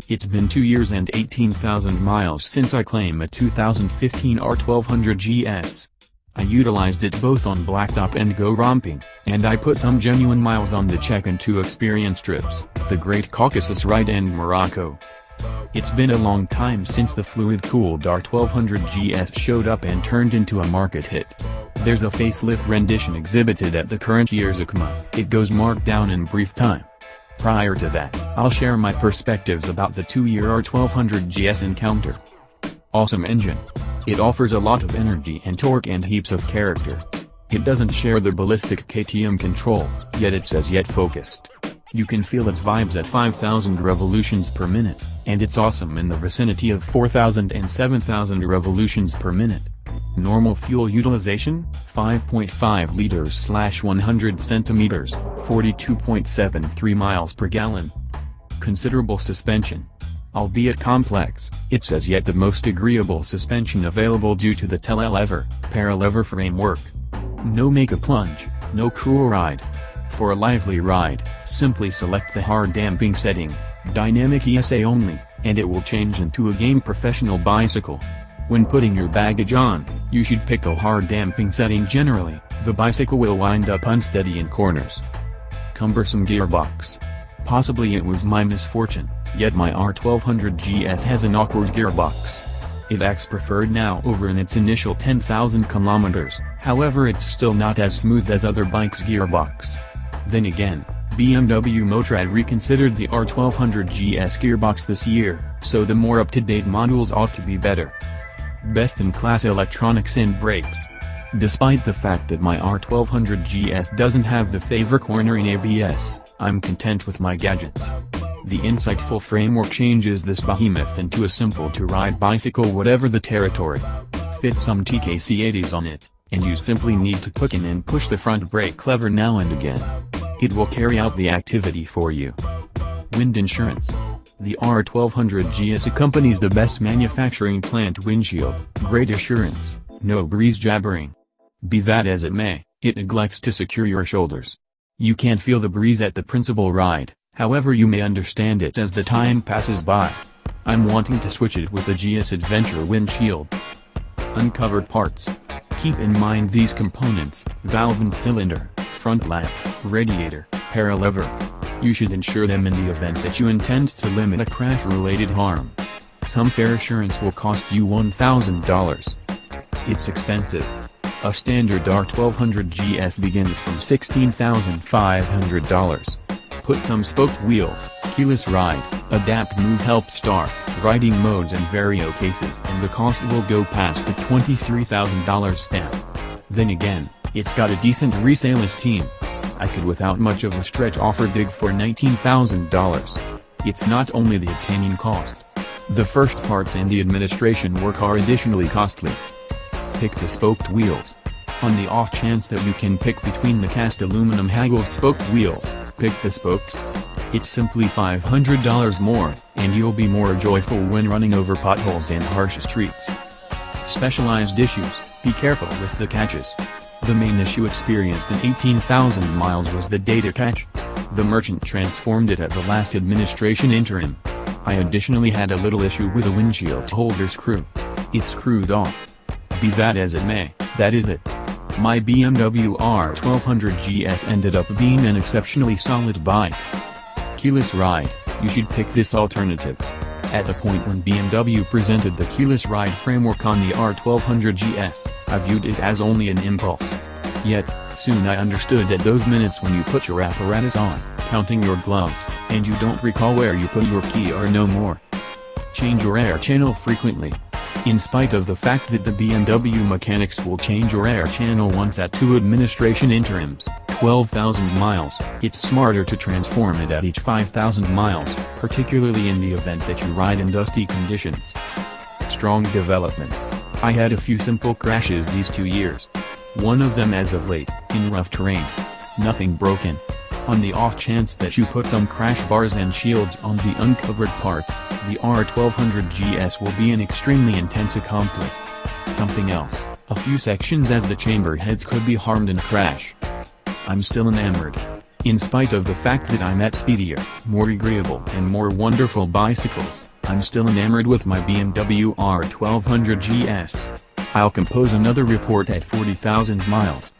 It's been 2 years and 18,000 miles since I claimed a 2015 R1200GS. I utilized it both on blacktop and go romping, and I put some genuine miles on the check and 2 experience trips, the Great Caucasus ride and Morocco. It's been a long time since the fluid-cooled R1200GS showed up and turned into a market hit. There's a facelift rendition exhibited at the current year's EICMA. It goes marked down in brief time. Prior to that, I'll share my perspectives about the 2-year R1200GS encounter. Awesome engine. It offers a lot of energy and torque and heaps of character. It doesn't share the ballistic KTM control, yet it's as yet focused. You can feel its vibes at 5,000 revolutions per minute, and it's awesome in the vicinity of 4,000 and 7,000 revolutions per minute. Normal fuel utilization, 5.5 liters/100 centimeters, 42.73 miles per gallon. Considerable suspension. Albeit complex, it's as yet the most agreeable suspension available due to the telelever, paralever framework. No make a plunge, no cruel ride. For a lively ride, simply select the hard damping setting, dynamic ESA only, and it will change into a game professional bicycle. When putting your baggage on, you should pick a hard damping setting generally, the bicycle will wind up unsteady in corners. Cumbersome gearbox. Possibly it was my misfortune, yet my R1200GS has an awkward gearbox. It acts preferred now over in its initial 10,000 kilometers, however it's still not as smooth as other bikes' gearbox. Then again, BMW Motorrad reconsidered the R1200GS gearbox this year, so the more up-to-date models ought to be better. Best-in-class electronics and brakes. Despite the fact that my R1200GS doesn't have the favor cornering ABS, I'm content with my gadgets. The insightful framework changes this behemoth into a simple-to-ride bicycle whatever the territory. Fit some TKC80s on it, and you simply need to click in and push the front brake lever now and again. It will carry out the activity for you. Wind insurance. The R1200GS accompanies the best manufacturing plant windshield, great assurance, no breeze jabbering. Be that as it may, it neglects to secure your shoulders. You can't feel the breeze at the principal ride, however you may understand it as the time passes by. I'm wanting to switch it with the GS Adventure windshield. Uncovered parts. Keep in mind these components: valve and cylinder, front lamp, radiator, paralever. You should insure them in the event that you intend to limit a crash-related harm. Some fair assurance will cost you $1,000. It's expensive. A standard R1200GS begins from $16,500. Put some spoked wheels, keyless ride, adapt move help start, riding modes and vario cases and the cost will go past the $23,000 stamp. Then again, it's got a decent resale esteem. I could without much of a stretch offer dig for $19,000. It's not only the obtaining cost. The first parts and the administration work are additionally costly. Pick the spoked wheels. On the off chance that you can pick between the cast aluminum Hagel's spoked wheels, pick the spokes. It's simply $500 more, and you'll be more joyful when running over potholes and harsh streets. Specialized issues. Be careful with the catches. The main issue experienced in 18,000 miles was the data catch. The merchant transformed it at the last administration interim. I additionally had a little issue with a windshield holder screw. It screwed off. Be that as it may, that is it. My BMW R1200GS ended up being an exceptionally solid bike. Keyless ride, you should pick this alternative. At the point when BMW presented the keyless ride framework on the R1200GS, I viewed it as only an impulse. Yet, soon I understood that those minutes when you put your apparatus on, counting your gloves, and you don't recall where you put your key are no more. Change your air channel frequently. In spite of the fact that the BMW mechanics will change your air channel once at 2 administration interims, 12,000 miles, it's smarter to transform it at each 5,000 miles, particularly in the event that you ride in dusty conditions. Strong development. I had a few simple crashes these 2 years. One of them as of late, in rough terrain. Nothing broken. On the off chance that you put some crash bars and shields on the uncovered parts, the R1200GS will be an extremely intense accomplice. Something else, a few sections as the chamber heads could be harmed in a crash. I'm still enamored. In spite of the fact that I met speedier, more agreeable and more wonderful bicycles, I'm still enamored with my BMW R1200GS. I'll compose another report at 40,000 miles.